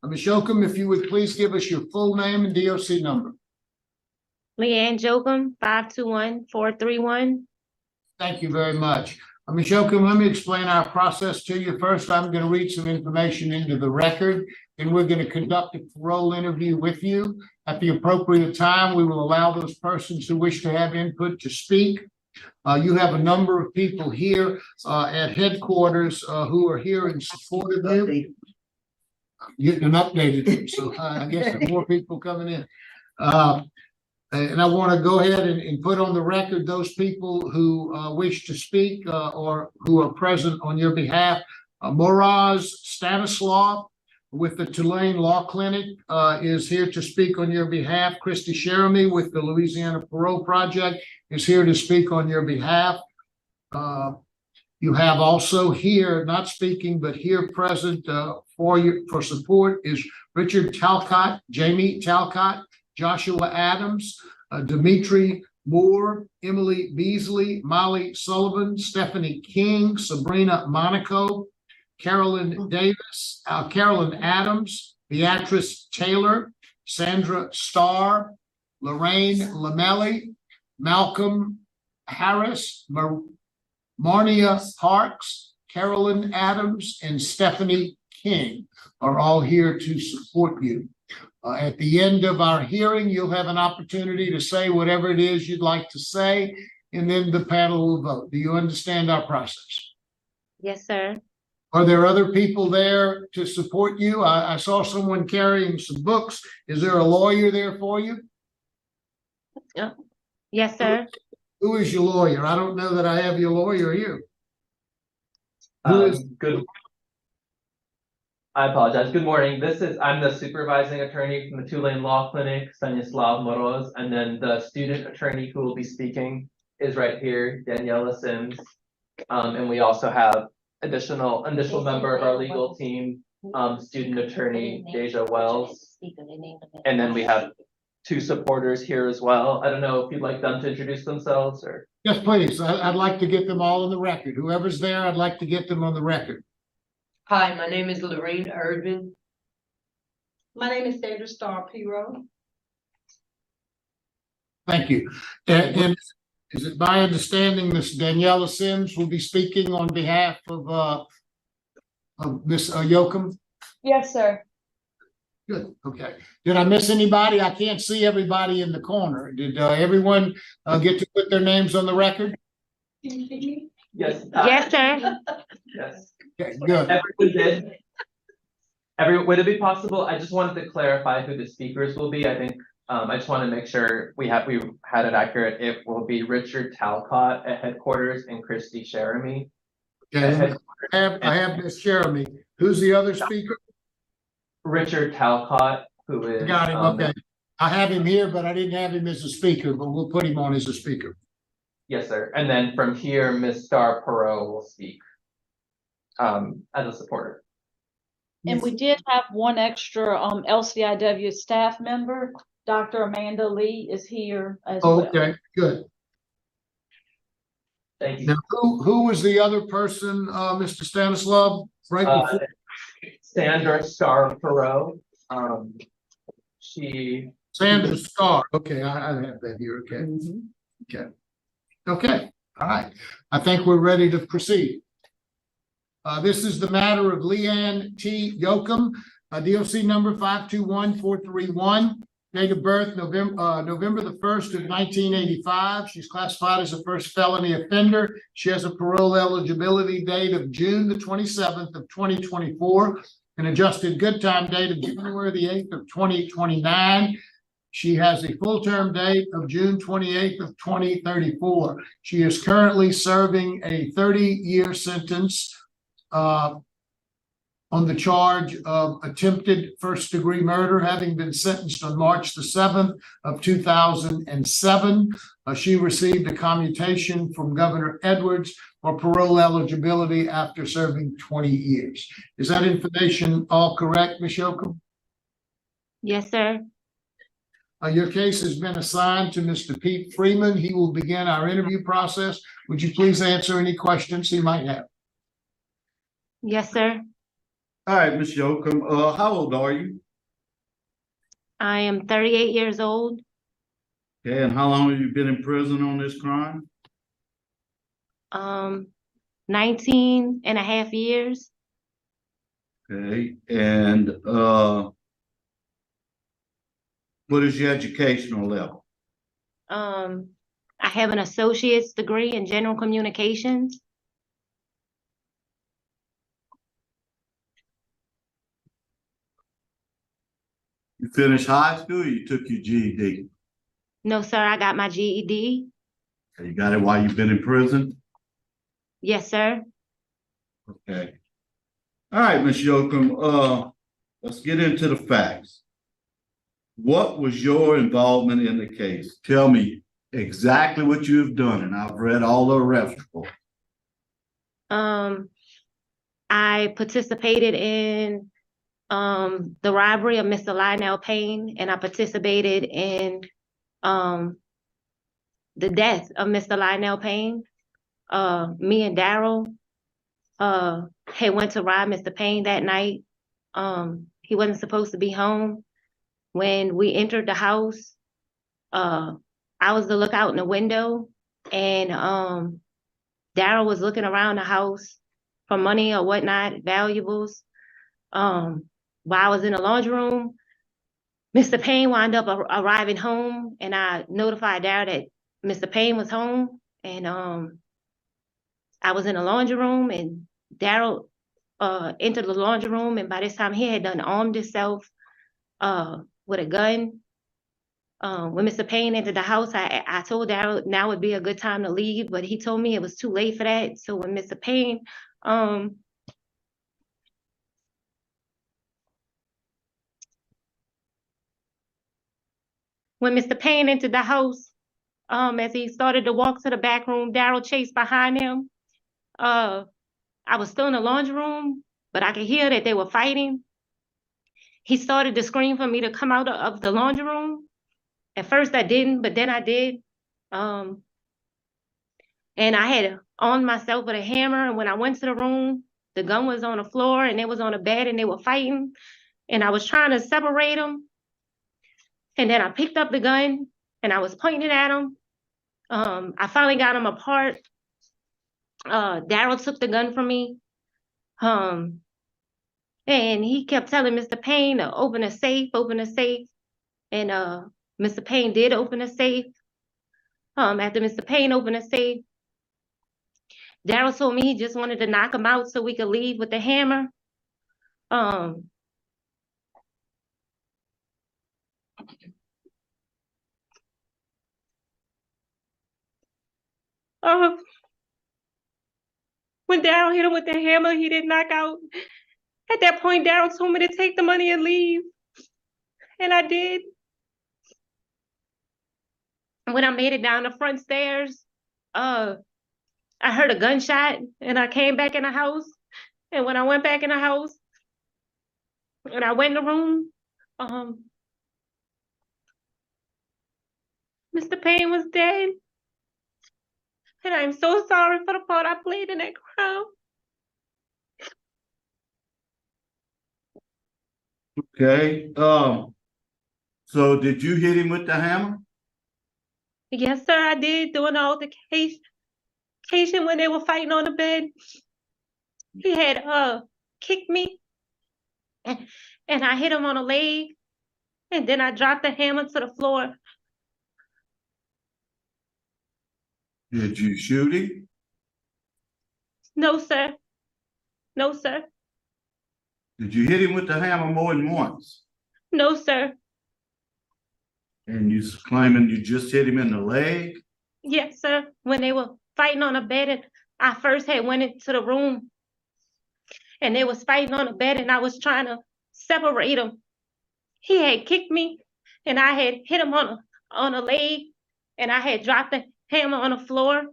Ms. Jochum, if you would please give us your full name and DOC number. Leann Jochum, 521-431. Thank you very much. Ms. Jochum, let me explain our process to you. First, I'm going to read some information into the record, and we're going to conduct a parole interview with you. At the appropriate time, we will allow those persons who wish to have input to speak. You have a number of people here at headquarters who are here in support of you. Getting an updated, so I guess there are more people coming in. And I want to go ahead and put on the record those people who wish to speak or who are present on your behalf. Moraz Stanislav with the Tulane Law Clinic is here to speak on your behalf. Christy Sheremy with the Louisiana Parole Project is here to speak on your behalf. You have also here, not speaking, but here present for support is Richard Talcott, Jamie Talcott, Joshua Adams, Dimitri Moore, Emily Beasley, Molly Sullivan, Stephanie King, Sabrina Monaco, Carolyn Davis, Carolyn Adams, Beatrice Taylor, Sandra Starr, Lorraine Lamelli, Malcolm Harris, Marnia Parks, Carolyn Adams, and Stephanie King are all here to support you. At the end of our hearing, you'll have an opportunity to say whatever it is you'd like to say, and then the panel will vote. Do you understand our process? Yes, sir. Are there other people there to support you? I saw someone carrying some books. Is there a lawyer there for you? Yes, sir. Who is your lawyer? I don't know that I have your lawyer here. Who is good? I apologize. Good morning. I'm the supervising attorney from the Tulane Law Clinic, Stanislav Moroz, and then the student attorney who will be speaking is right here, Daniela Sims. And we also have initial member of our legal team, student attorney Deja Wells. And then we have two supporters here as well. I don't know if you'd like them to introduce themselves or. Yes, please. I'd like to get them all on the record. Whoever's there, I'd like to get them on the record. Hi, my name is Lorraine Erdman. My name is Sandra Starr Piro. Thank you. And is it my understanding Miss Daniela Sims will be speaking on behalf of Miss Jochum? Yes, sir. Good. Okay. Did I miss anybody? I can't see everybody in the corner. Did everyone get to put their names on the record? Can you see me? Yes. Yes, sir. Yes. Okay, good. Everyone did. Would it be possible? I just wanted to clarify who the speakers will be. I think I just want to make sure we had it accurate. It will be Richard Talcott at headquarters and Christy Sheremy. Okay. I have Miss Sheremy. Who's the other speaker? Richard Talcott, who is. Got him. Okay. I have him here, but I didn't have him as a speaker, but we'll put him on as a speaker. Yes, sir. And then from here, Ms. Star Parole will speak as a supporter. And we did have one extra LCIW staff member. Dr. Amanda Lee is here as well. Okay, good. Thank you. Now, who was the other person, Mr. Stanislav? Right before. Sandra Star Parole. Sandra Starr. Okay, I have that here. Okay. Okay. Okay. All right. I think we're ready to proceed. This is the matter of Leann T. Jochum, DOC number 521-431. Date of birth, November the 1st of 1985. She's classified as a first felony offender. She has a parole eligibility date of June the 27th of 2024. An adjusted good time date of January the 8th of 2029. She has a full term date of June 28th of 2034. She is currently serving a 30-year sentence on the charge of attempted first-degree murder, having been sentenced on March the 7th of 2007. She received a commutation from Governor Edwards for parole eligibility after serving 20 years. Is that information all correct, Ms. Jochum? Yes, sir. Your case has been assigned to Mr. Pete Freeman. He will begin our interview process. Would you please answer any questions he might have? Yes, sir. All right, Ms. Jochum, how old are you? I am 38 years old. Okay, and how long have you been in prison on this crime? 19 and a half years. Okay, and what is your educational level? I have an associate's degree in general communications. You finished high school or you took your GED? No, sir, I got my GED. Okay, you got it while you've been in prison? Yes, sir. Okay. All right, Ms. Jochum, let's get into the facts. What was your involvement in the case? Tell me exactly what you've done, and I've read all the arrest reports. I participated in the robbery of Mr. Lionel Payne, and I participated in the death of Mr. Lionel Payne. Me and Daryl had went to rob Mr. Payne that night. He wasn't supposed to be home. When we entered the house, I was to look out in the window, and Daryl was looking around the house for money or whatnot, valuables. While I was in the laundry room, Mr. Payne wound up arriving home, and I notified Daryl that Mr. Payne was home, and I was in the laundry room, and Daryl entered the laundry room, and by this time he had done armed himself with a gun. When Mr. Payne entered the house, I told Daryl now would be a good time to leave, but he told me it was too late for that. So when Mr. Payne entered the house, as he started to walk to the back room, Daryl chased behind him. I was still in the laundry room, but I could hear that they were fighting. He started to scream for me to come out of the laundry room. At first I didn't, but then I did. And I had armed myself with a hammer, and when I went to the room, the gun was on the floor and it was on the bed and they were fighting. And I was trying to separate them. And then I picked up the gun and I was pointing at them. I finally got them apart. Daryl took the gun from me. And he kept telling Mr. Payne to open a safe, open a safe. And Mr. Payne did open a safe. After Mr. Payne opened a safe, Daryl told me he just wanted to knock him out so we could leave with the hammer. When Daryl hit him with the hammer, he didn't knock out. At that point, Daryl told me to take the money and leave. And I did. When I made it down the front stairs, I heard a gunshot and I came back in the house. And when I went back in the house and I went in the room, Mr. Payne was dead. And I'm so sorry for the part I played in that crime. Okay, so did you hit him with the hammer? Yes, sir, I did, during the altercation when they were fighting on the bed. He had kicked me, and I hit him on the leg, and then I dropped the hammer to the floor. Did you shoot him? No, sir. No, sir. Did you hit him with the hammer more than once? No, sir. And you claiming you just hit him in the leg? Yes, sir. When they were fighting on the bed, and I first had went into the room, and they was fighting on the bed, and I was trying to separate them. He had kicked me, and I had hit him on the leg, and I had dropped the hammer on the floor.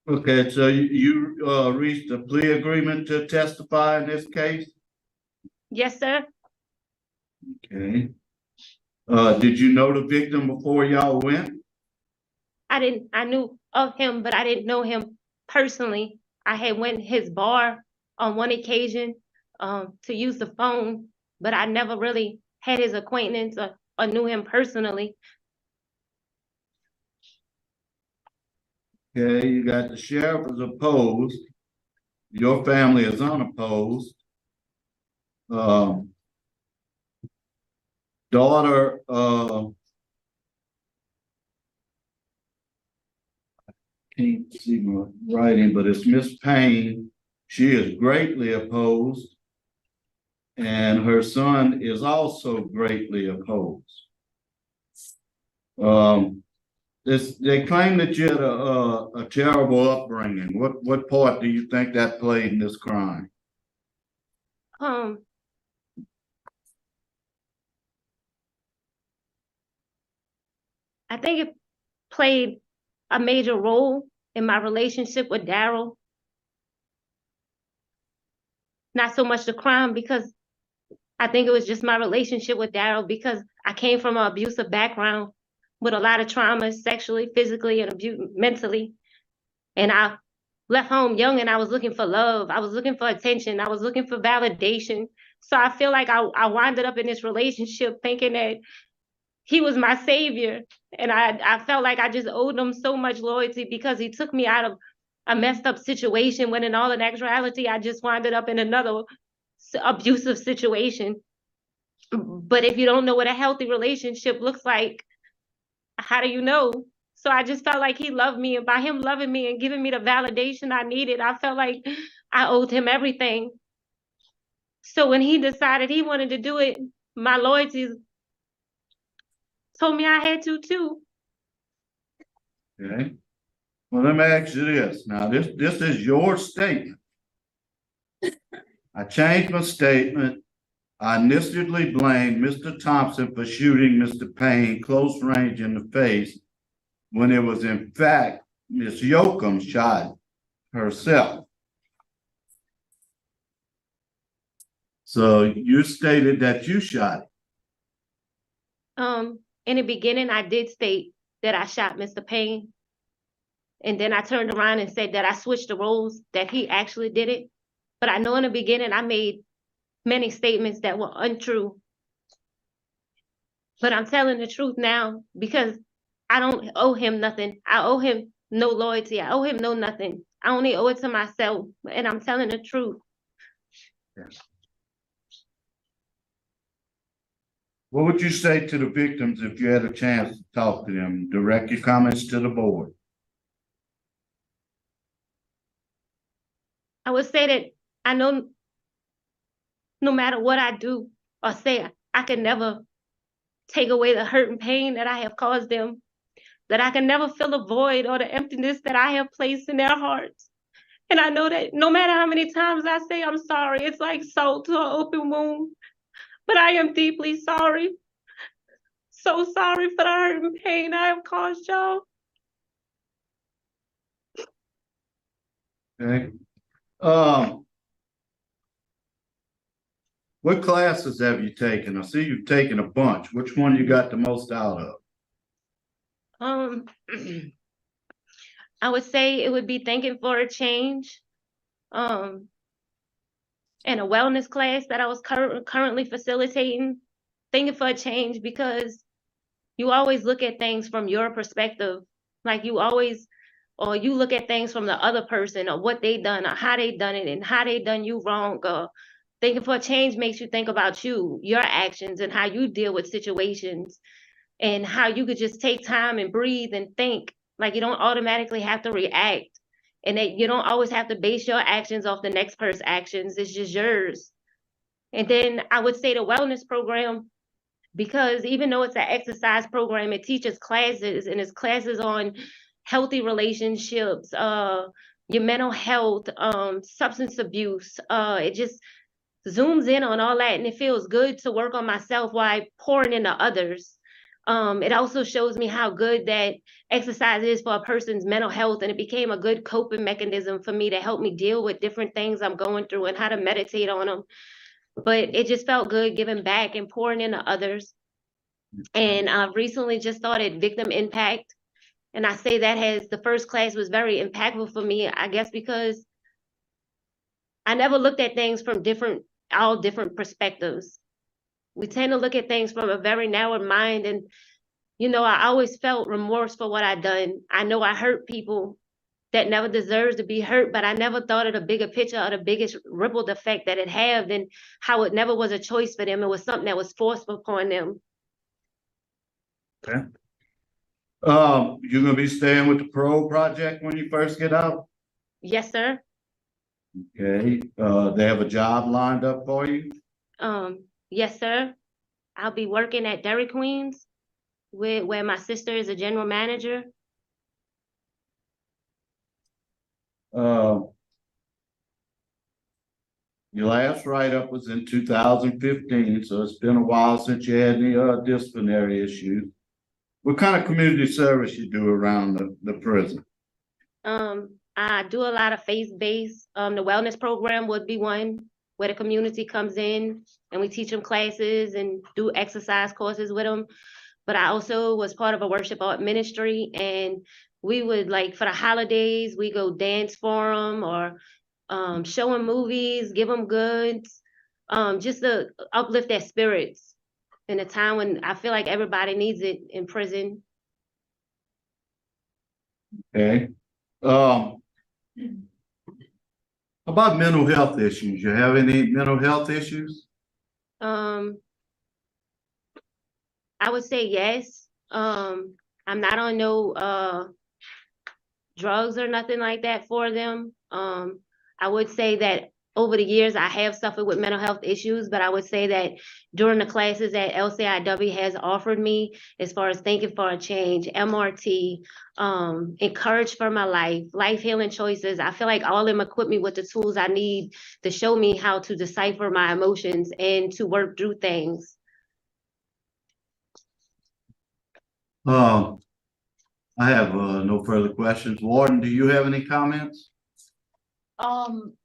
Okay, so you reached a plea agreement to testify in this case? Yes, sir. Okay. Did you know the victim before y'all went? I knew of him, but I didn't know him personally. I had went his bar on one occasion to use the phone, but I never really had his acquaintance or knew him personally. Okay, you got the sheriff is opposed. Your family is unopposed. Daughter, can't see my writing, but it's Miss Payne. She is greatly opposed. And her son is also greatly opposed. They claim that you had a terrible upbringing. What part do you think that played in this crime? I think it played a major role in my relationship with Daryl. Not so much the crime, because I think it was just my relationship with Daryl, because I came from an abusive background with a lot of trauma, sexually, physically, and mentally. And I left home young, and I was looking for love. I was looking for attention. I was looking for validation. So I feel like I wound up in this relationship thinking that he was my savior. And I felt like I just owed him so much loyalty because he took me out of a messed up situation, when in all in actuality, I just wound up in another abusive situation. But if you don't know what a healthy relationship looks like, how do you know? So I just felt like he loved me, and by him loving me and giving me the validation I needed, I felt like I owed him everything. So when he decided he wanted to do it, my loyalties told me I had to too. Okay. Well, let me ask you this. Now, this is your statement. I changed my statement. I initially blamed Mr. Thompson for shooting Mr. Payne close range in the face, when it was in fact Miss Jochum shot herself. So you stated that you shot it. In the beginning, I did state that I shot Mr. Payne. And then I turned around and said that I switched the roles, that he actually did it. But I know in the beginning I made many statements that were untrue. But I'm telling the truth now, because I don't owe him nothing. I owe him no loyalty. I owe him no nothing. I only owe it to myself, and I'm telling the truth. Yes. What would you say to the victims if you had a chance to talk to them? Direct your comments to the board. I would say that I know no matter what I do or say, I can never take away the hurt and pain that I have caused them, that I can never fill the void or the emptiness that I have placed in their hearts. And I know that no matter how many times I say I'm sorry, it's like salt to an open wound. But I am deeply sorry. So sorry for the hurt and pain I have caused y'all. Okay. What classes have you taken? I see you've taken a bunch. Which one you got the most out of? I would say it would be Thinking for a Change, and a wellness class that I was currently facilitating. Thinking for a Change because you always look at things from your perspective. Like you look at things from the other person, or what they done, or how they done it, and how they done you wrong. Thinking for a Change makes you think about you, your actions, and how you deal with situations, and how you could just take time and breathe and think. Like you don't automatically have to react, and that you don't always have to base your actions off the next person's actions. It's just yours. And then I would say the wellness program, because even though it's an exercise program, it teaches classes, and it's classes on healthy relationships, your mental health, substance abuse. It just zooms in on all that, and it feels good to work on myself while pouring into others. It also shows me how good that exercise is for a person's mental health, and it became a good coping mechanism for me to help me deal with different things I'm going through and how to meditate on them. But it just felt good giving back and pouring into others. And I've recently just started Victim Impact, And I say that the first class was very impactful for me, I guess, because I never looked at things from all different perspectives. We tend to look at things from a very narrow mind. And, I always felt remorse for what I'd done. I know I hurt people that never deserves to be hurt, but I never thought of the bigger picture or the biggest ripple effect that it had, and how it never was a choice for them. It was something that was forced upon them. Okay. You're gonna be staying with the Parole project when you first get out? Yes, sir. Okay, they have a job lined up for you? Yes, sir. I'll be working at Dairy Queens, where my sister is a general manager. Your last write-up was in 2015, so it's been a while since you had any disciplinary issues. What kind of community service you do around the prison? I do a lot of faith-based. The wellness program would be one where the community comes in and we teach them classes and do exercise courses with them. But I also was part of a worship art ministry, and we would, like, for the holidays, we go dance for them, or show them movies, give them goods, just to uplift their spirits in a time when I feel like everybody needs it in prison. Okay. About mental health issues, you have any mental health issues? I would say yes. I'm not on no drugs or nothing like that for them. I would say that over the years I have suffered with mental health issues, but I would say that during the classes that LCIW has offered me, as far as thinking for a change, MRT, encourage for my life healing choices, I feel like all of them equip me with the tools I need to show me how to decipher my emotions and to work through things. I have no further questions. Warden, do you have any comments?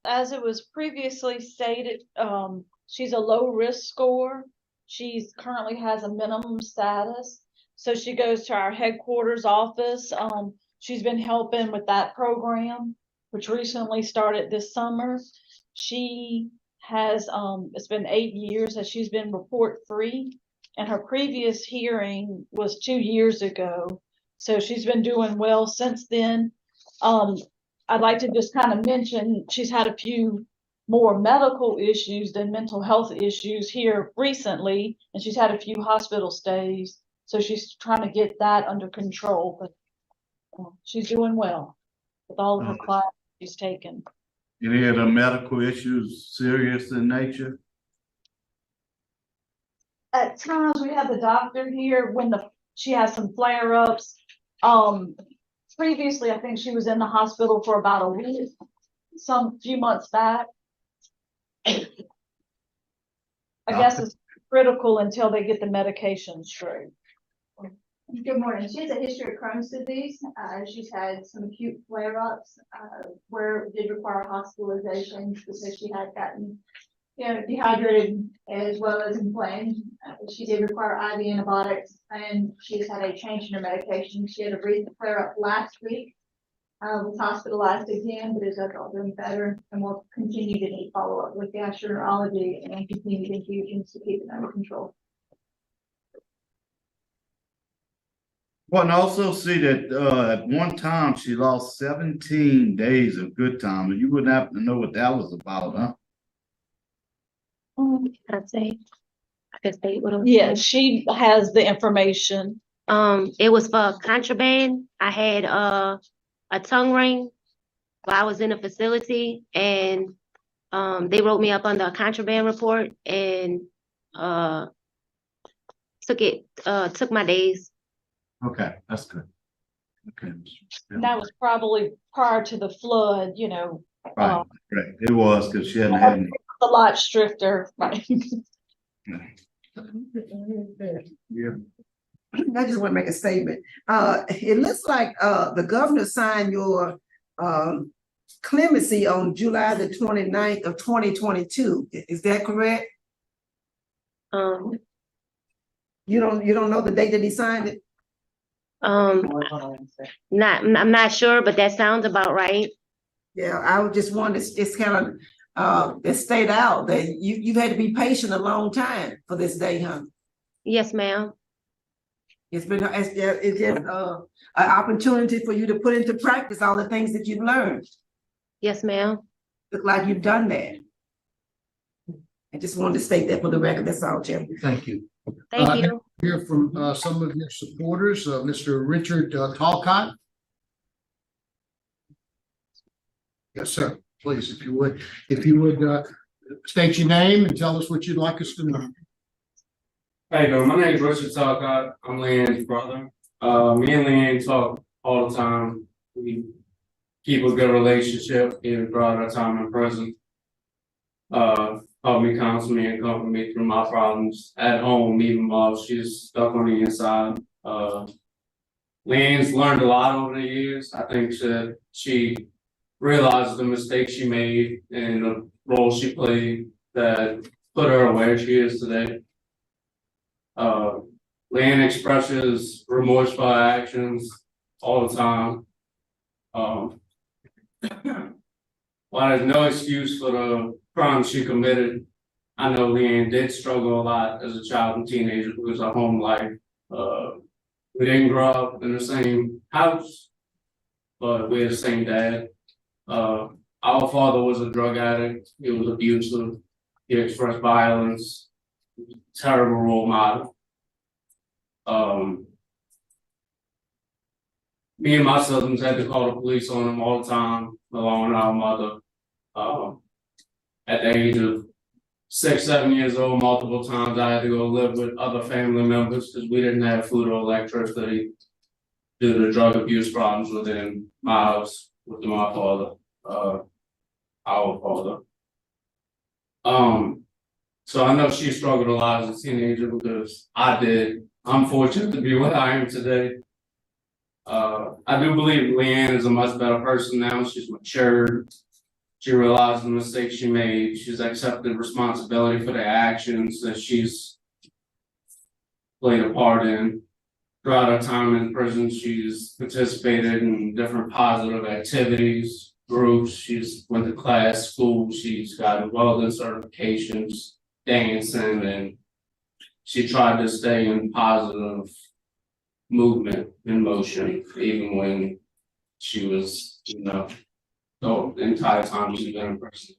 As it was previously stated, she's a low risk score. She's currently has a minimum status. So she goes to our headquarters office. She's been helping with that program, which recently started this summer. She has, it's been 8 years that she's been report free, and her previous hearing was 2 years ago. So she's been doing well since then. I'd like to just kind of mention she's had a few more medical issues than mental health issues here recently, and she's had a few hospital stays. So she's trying to get that under control, but she's doing well with all of her classes she's taken. Any of the medical issues serious in nature? At times we have the doctor here when she has some flare-ups. Previously, I think she was in the hospital for about a week, some few months back. I guess it's critical until they get the medication straight. Good morning. She has a history of Crohn's disease. She's had some acute flare-ups where it did require hospitalization because she had gotten dehydrated as well as inflamed. She did require IV antibiotics, and she's had a change in her medication. She had a recent flare-up last week, was hospitalized again, but is all doing better, and will continue to need follow-up with gastroenterology and continued infusions to keep it under control. Well, and I also see that at one time she lost 17 days of good time, and you wouldn't happen to know what that was about, huh? I could say what. Yeah, she has the information. It was for contraband. I had a tongue ring while I was in a facility, and they wrote me up under a contraband report and took my days. Okay, that's good. Okay. And that was probably prior to the flood, Right, right. It was because she hadn't had any. a lot stricter, right? Yeah. I just want to make a statement. It looks like the governor signed your clemency on July the 29th of 2022. Is that correct? You don't know the date that he signed it? I'm not sure, but that sounds about right. Yeah, I would just want to just kind of it state out that you've had to be patient a long time for this day, huh? Yes, ma'am. It's just an opportunity for you to put into practice all the things that you've learned. Yes, ma'am. Look like you've done that. I just wanted to state that for the record. That's all, Jim. Thank you. Thank you. Hear from some of your supporters, Mr. Richard Talcott. Yes, sir. Please, if you would, state your name and tell us what you'd like us to know. How you doing? My name is Richard Talcott. I'm Leann's brother. Me and Leann talk all the time. We keep a good relationship even throughout our time in prison. Help me, counsel me, and comfort me through my problems at home, even while she's stuck on the inside. Leann's learned a lot over the years. I think that she realized the mistakes she made and the role she played that put her where she is today. Leann expresses remorse for her actions all the time. While there's no excuse for the crimes she committed, I know Leann did struggle a lot as a child and teenager because of home life. We didn't grow up in the same house, but we had the same dad. Our father was a drug addict. He was abusive. He expressed violence. Terrible role model. Me and my siblings had to call the police on him all the time, along with our mother. At the age of 6, 7 years old, multiple times I had to go live with other family members because we didn't have food or electricity due to drug abuse problems within my house with my father, our father. So I know she struggled a lot as a teenager because I did. I'm fortunate to be what I am today. I do believe Leann is a much better person now. She's matured. She realized the mistakes she made. She's accepted responsibility for the actions that she's played a part in. Throughout her time in prison, she's participated in different positive activities, groups. She's went to class, school. She's got welding certifications, dancing, and she tried to stay in positive movement and motion, even when she was, the entire time she's been in prison.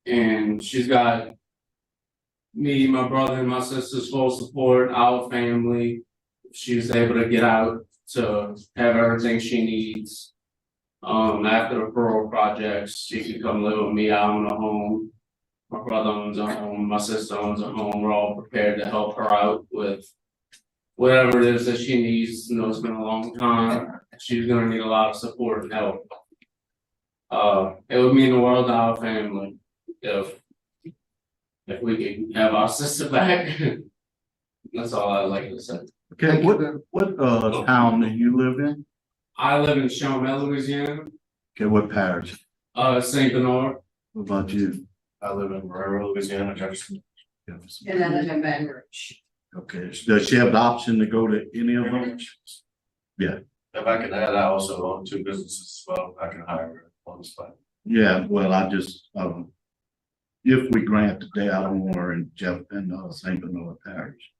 And she's got me, my brother, and my sister's full support, our family. She was able to get out to have everything she needs. After the parole projects, she could come live with me. I own a home. My brother owns a home. My sister owns a home. We're all prepared to help her out with whatever it is that she needs. It's been a long time. She's gonna need a lot of support and help. It would mean the world to our family if we could have our sister back. That's all I'd like to say. Okay, what town do you live in? I live in Chaumel, Louisiana. Okay, what parish? St. Bernard. What about you? I live in Parole, Louisiana, Jefferson. And I live in Baton Rouge. Okay, does she have the option to go to any of them? Yeah. If I could add, I also own 2 businesses as well. I can hire her on the spot. Yeah, well, I just, if we grant today, I don't want her in St. Bernard Parish.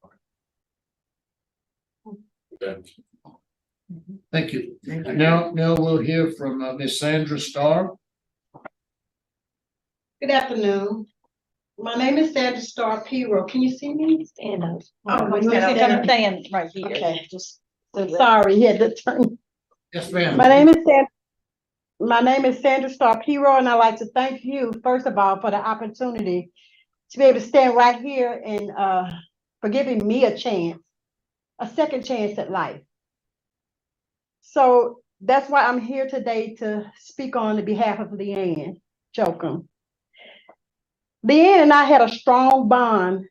Okay. Thank you. Thank you. Now we'll hear from Miss Sandra Starr. Good afternoon. My name is Sandra Starr Pero. Can you see me? Stand up. Oh, you can stand right here. Okay. Just Sorry, he had to turn. Yes, ma'am. My name is Sandra Starr Pero, and I'd like to thank you, first of all, for the opportunity to be able to stand right here and for giving me a second chance at life. So that's why I'm here today to speak on the behalf of Leann Jochum. Leann and I had a strong bond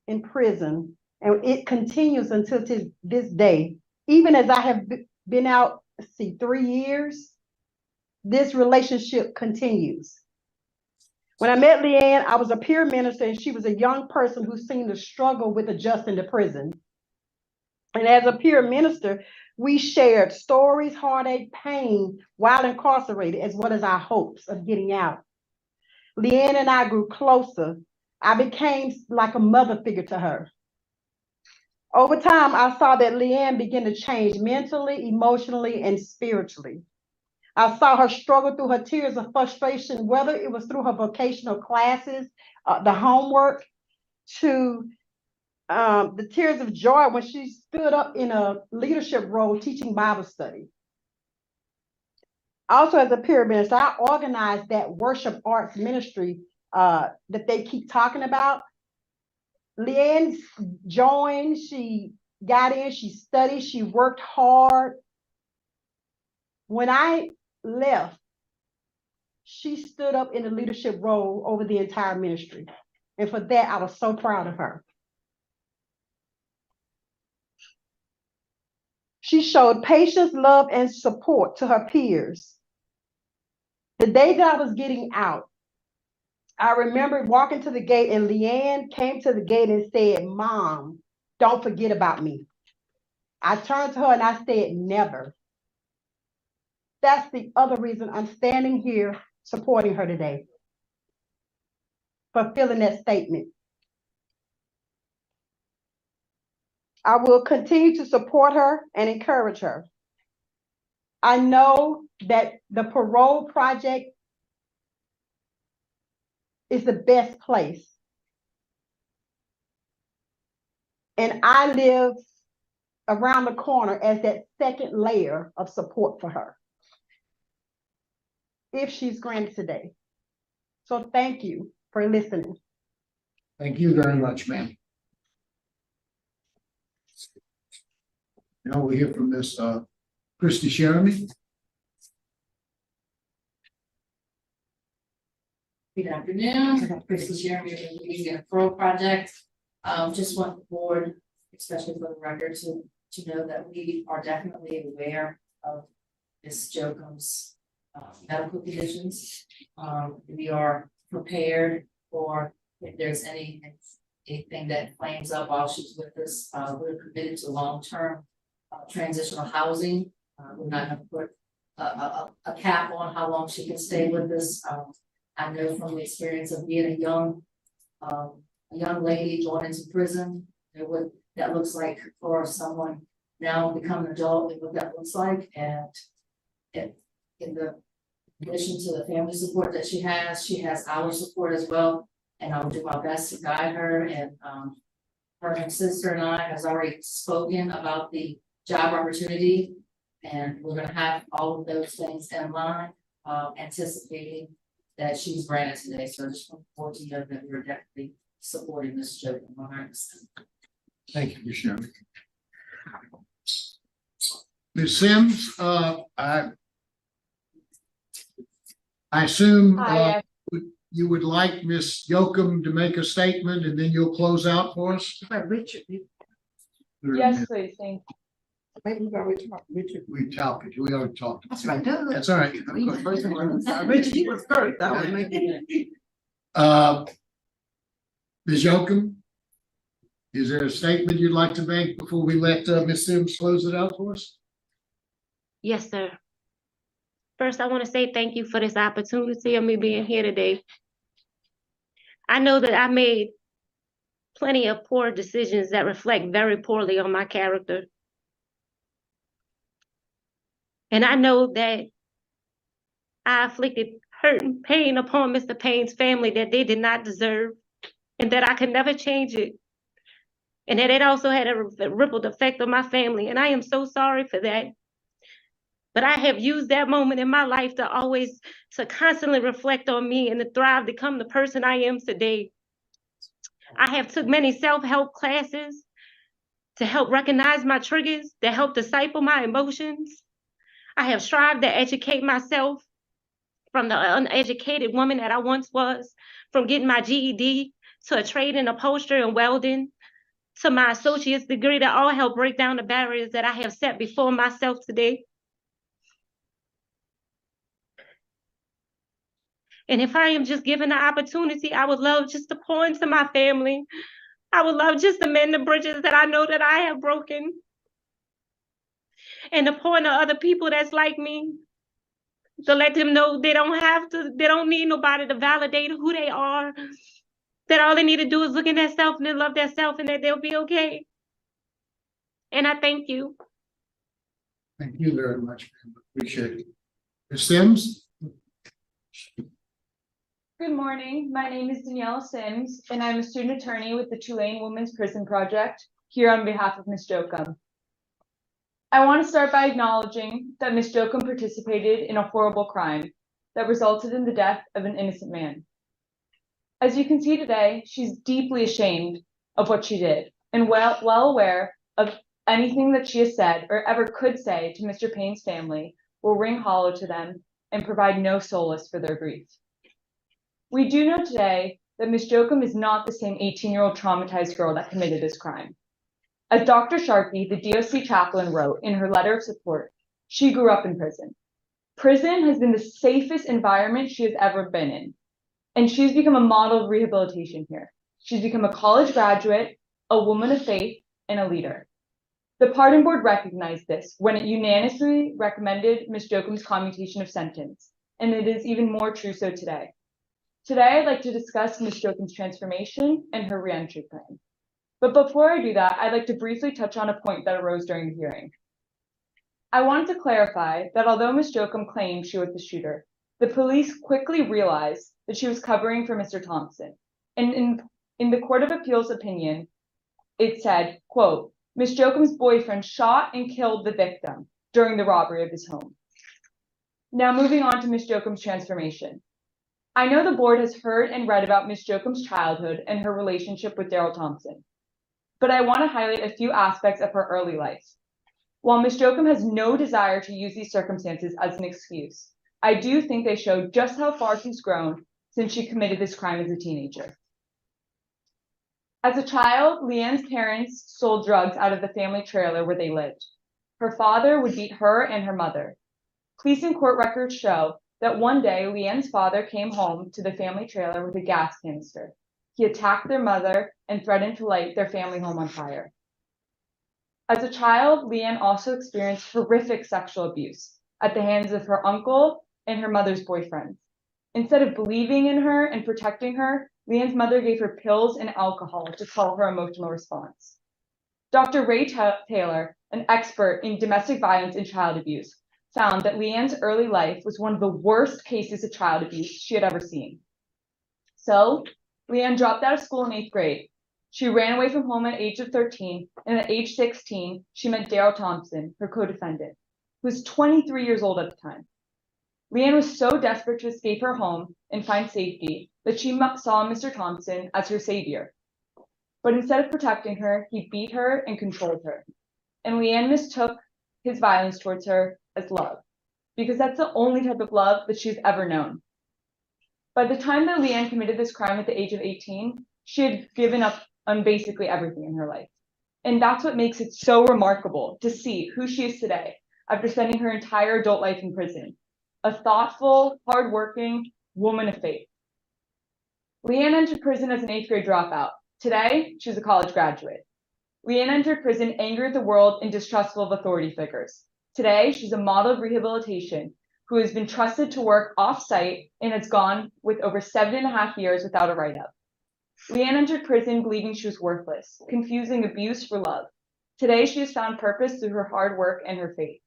in prison, and it continues until this day. Even as I have been out, 3 years, this relationship continues. When I met Leann, I was a peer minister, and she was a young person who seemed to struggle with adjusting to prison. And as a peer minister, we shared stories, heartache, pain while incarcerated, as well as our hopes of getting out. Leann and I grew closer. I became like a mother figure to her. Over time, I saw that Leann began to change mentally, emotionally, and spiritually. I saw her struggle through her tears of frustration, whether it was through her vocational classes, the homework, to the tears of joy when she stood up in a leadership role teaching Bible study. Also, as a peer minister, I organized that worship arts ministry that they keep talking about. Leann joined, she got in, she studied, she worked hard. When I left, she stood up in the leadership role over the entire ministry. And for that, I was so proud of her. She showed patience, love, and support to her peers. The day that I was getting out, I remember walking to the gate and Leann came to the gate and said, "Mom, don't forget about me." I turned to her and I said, "Never." That's the other reason I'm standing here supporting her today, fulfilling that statement. I will continue to support her and encourage her. I know that the Parole Project is the best place. And I live around the corner as that second layer of support for her, if she's granted today. So thank you for listening. Thank you very much, ma'am. Now we'll hear from Miss Christy Sheremy. Good afternoon, Christy Jeremy, leading the Parole Project. Just want the board, especially for the record, to know that we are definitely aware of Ms. Jochum's medical conditions. We are prepared for if there's anything that flames up while she's with us. We're committed to long-term transitional housing. We're not going to put a cap on how long she can stay with us. I know from the experience of being a young lady going into prison, and what that looks like for someone now becoming an adult, and what that looks like, and in the addition to the family support that she has our support as well, and I will do my best to guide her. And her sister and I has already spoken about the job opportunity, and we're going to have all of those things in line, anticipating that she's granted today. So I just want forward to know that we're definitely supporting this joke. Thank you, Ms. Sheremy. Ms. Sims, I assume you would like Ms. Jochum to make a statement and then you'll close out for us? Richard. Yes, please, thank you. Maybe we already talked, Richard. We already talked. That's right. No, That's all right. he was first one. Richard, you was first. I was making Ms. Jochum, is there a statement you'd like to make before we let Ms. Sims close it out for us? Yes, sir. First, I want to say thank you for this opportunity of me being here today. I know that I made plenty of poor decisions that reflect very poorly on my character. And I know that I inflicted hurt and pain upon Mr. Payne's family that they did not deserve, and that I could never change it. And that it also had a rippled effect on my family. And I am so sorry for that. But I have used that moment in my life to constantly reflect on me and to thrive to become the person I am today. I have took many self-help classes to help recognize my triggers, to help disciple my emotions. I have strived to educate myself from the uneducated woman that I once was, from getting my GED to a trade in upholstery and welding, to my associate's degree, that all help break down the barriers that I have set before myself today. And if I am just given the opportunity, I would love just to pour into my family. I would love just to mend the bridges that I know that I have broken. and to point to other people that's like me, to let them know they don't need nobody to validate who they are, that all they need to do is look in their self and then love their self and that they'll be okay. And I thank you. Thank you very much, ma'am. Appreciate it. Ms. Sims? Good morning. My name is Danielle Sims, and I'm a student attorney with the Tulane Women's Prison Project, here on behalf of Ms. Jochum. I want to start by acknowledging that Ms. Jochum participated in a horrible crime that resulted in the death of an innocent man. As you can see today, she's deeply ashamed of what she did, and well aware of anything that she has said or ever could say to Mr. Payne's family will ring hollow to them and provide no solace for their grief. We do know today that Ms. Jochum is not the same 18-year-old traumatized girl that committed this crime. As Dr. Sharkey, the DOC chaplain, wrote in her letter of support, she grew up in prison. Prison has been the safest environment she has ever been in, and she's become a model of rehabilitation here. She's become a college graduate, a woman of faith, and a leader. The pardon board recognized this when it unanimously recommended Ms. Jochum's commutation of sentence, and it is even more true so today. Today, I'd like to discuss Ms. Jochum's transformation and her reentry plan. But before I do that, I'd like to briefly touch on a point that arose during the hearing. I wanted to clarify that although Ms. Jochum claimed she was the shooter, the police quickly realized that she was covering for Mr. Thompson. And in the Court of Appeals opinion, it said, quote, Ms. Jochum's boyfriend shot and killed the victim during the robbery of his home. Now moving on to Ms. Jochum's transformation. I know the board has heard and read about Ms. Jochum's childhood and her relationship with Daryl Thompson, but I want to highlight a few aspects of her early life. While Ms. Jochum has no desire to use these circumstances as an excuse, I do think they show just how far she's grown since she committed this crime as a teenager. As a child, Leann's parents sold drugs out of the family trailer where they lived. Her father would beat her and her mother. Police and court records show that one day Leann's father came home to the family trailer with a gas canister. He attacked their mother and threatened to light their family home on fire. As a child, Leann also experienced horrific sexual abuse at the hands of her uncle and her mother's boyfriend. Instead of believing in her and protecting her, Leann's mother gave her pills and alcohol to quell her emotional response. Dr. Ray Taylor, an expert in domestic violence and child abuse, found that Leann's early life was one of the worst cases of child abuse she had ever seen. So, Leann dropped out of school in 8th grade. She ran away from home at age of 13, and at age 16, she met Daryl Thompson, her co-defendant, who was 23 years old at the time. Leann was so desperate to escape her home and find safety that she saw Mr. Thompson as her savior. But instead of protecting her, he beat her and controlled her. And Leann mistook his violence towards her as love, because that's the only type of love that she's ever known. By the time that Leann committed this crime at the age of 18, she had given up on basically everything in her life. And that's what makes it so remarkable to see who she is today after spending her entire adult life in prison. A thoughtful, hardworking woman of faith. Leann entered prison as an 8th grade dropout. Today, she's a college graduate. Leann entered prison angry at the world and distrustful of authority figures. Today, she's a model of rehabilitation who has been trusted to work off-site and has gone with over 7.5 years without a write-up. Leann entered prison believing she was worthless, confusing abuse for love. Today, she has found purpose through her hard work and her faith.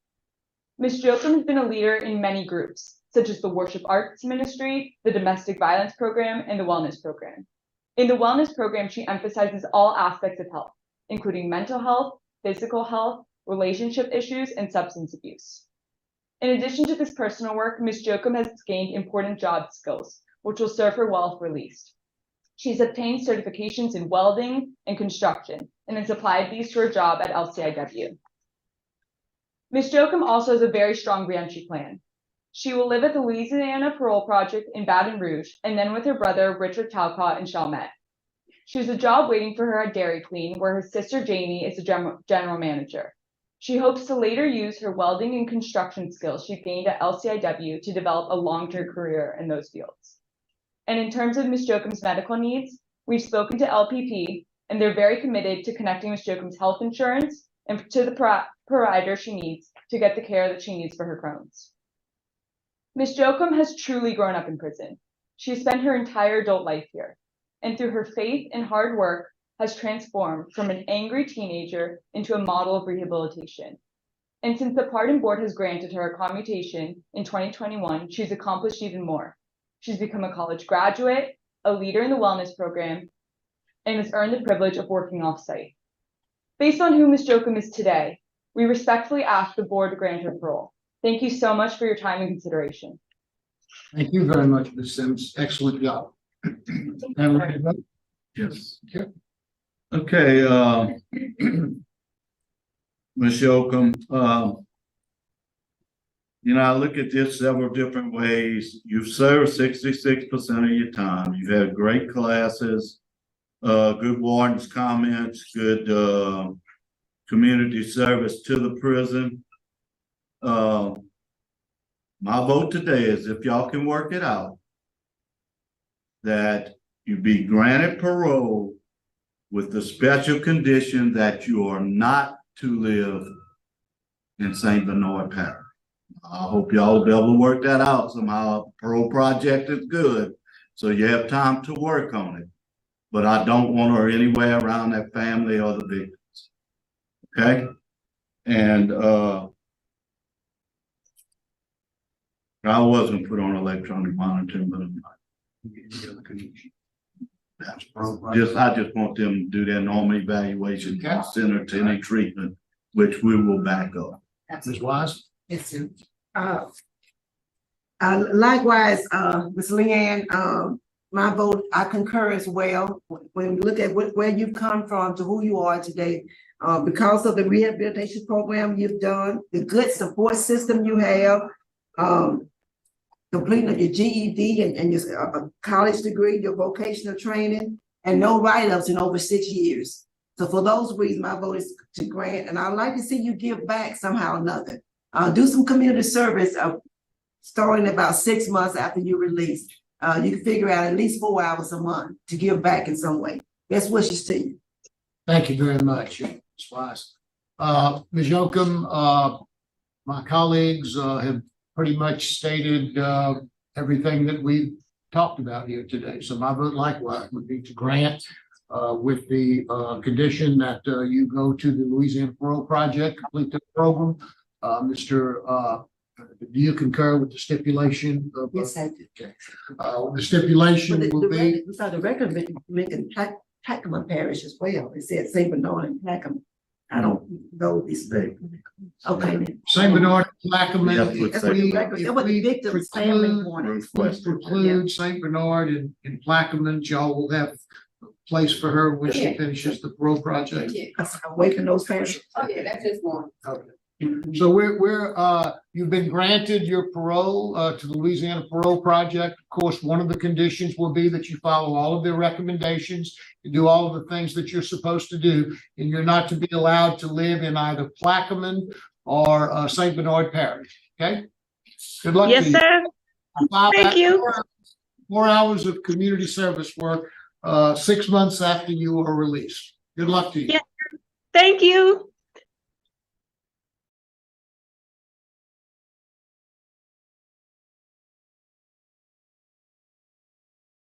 Ms. Jochum has been a leader in many groups, such as the Worship Arts Ministry, the Domestic Violence Program, and the Wellness Program. In the Wellness Program, she emphasizes all aspects of health, including mental health, physical health, relationship issues, and substance abuse. In addition to this personal work, Ms. Jochum has gained important job skills, which will serve her well if released. She's obtained certifications in welding and construction, and has applied these to her job at LCIW. Ms. Jochum also has a very strong reentry plan. She will live at the Louisiana Parole Project in Baton Rouge, and then with her brother, Richard Talcott, in Chalmette. She has a job waiting for her at Dairy Queen, where her sister Jamie is the general manager. She hopes to later use her welding and construction skills she gained at LCIW to develop a long-term career in those fields. And in terms of Ms. Jochum's medical needs, we've spoken to LPP, and they're very committed to connecting Ms. Jochum's health insurance and to the provider she needs to get the care that she needs for her Crohn's. Ms. Jochum has truly grown up in prison. She has spent her entire adult life here, and through her faith and hard work has transformed from an angry teenager into a model of rehabilitation. And since the Pardon Board has granted her a commutation in 2021, she's accomplished even more. She's become a college graduate, a leader in the wellness program, and has earned the privilege of working off-site. Based on who Ms. Jochum is today, we respectfully ask the board to grant her parole. Thank you so much for your time and consideration. Thank you very much, Ms. Sims. Excellent job. Yes. Okay. Okay, Ms. Jochum, I look at this several different ways. You've served 66% of your time. You've had great classes, good warden's comments, good community service to the prison. My vote today is, if y'all can work it out, that you be granted parole with the special condition that you are not to live in St. Bernard Parish. I hope y'all will be able to work that out somehow. Parole project is good, so you have time to work on it. But I don't want her anywhere around that family or the victims. Okay? And I wasn't put on electronic monitoring, but I'm not. I just want them to do their normal evaluation, send her to any treatment, which we will back up. Ms. Wise? Likewise, Ms. Leann, my vote, I concur as well. When we look at where you've come from to who you are today, because of the rehabilitation program you've done, the good support system you have, completing of your GED and your college degree, your vocational training, and no write-ups in over 6 years. So for those reasons, my vote is to grant, and I'd like to see you give back somehow or another. Do some community service starting about 6 months after you release. You can figure out at least 4 hours a month to give back in some way. Best wishes to you. Thank you very much, Ms. Wise. Ms. Jochum, my colleagues have pretty much stated everything that we talked about here today. So my vote likewise would be to grant with the condition that you go to the Louisiana Parole Project, complete the program. Mr. Do you concur with the stipulation? Yes, I do. Okay. The stipulation will be. The record making Plaquemine Parish as well. It said St. Bernard and Plaquemine. I don't know these things. Okay. St. Bernard, Plaquemine. That's what the record. That was the victim's family wanted. Preclude St. Bernard and Plaquemine, y'all will have a place for her when she finishes the parole project. I'm waiting those parents. Oh, yeah, that's just one. Okay. So you've been granted your parole to the Louisiana Parole Project. Of course, one of the conditions will be that you follow all of their recommendations, you do all of the things that you're supposed to do, and you're not to be allowed to live in either Plaquemine or St. Bernard Parish. Okay? Good luck to you. Yes, sir. Thank you. 4 hours of community service work 6 months after you are released. Good luck to you. Yes. Thank you.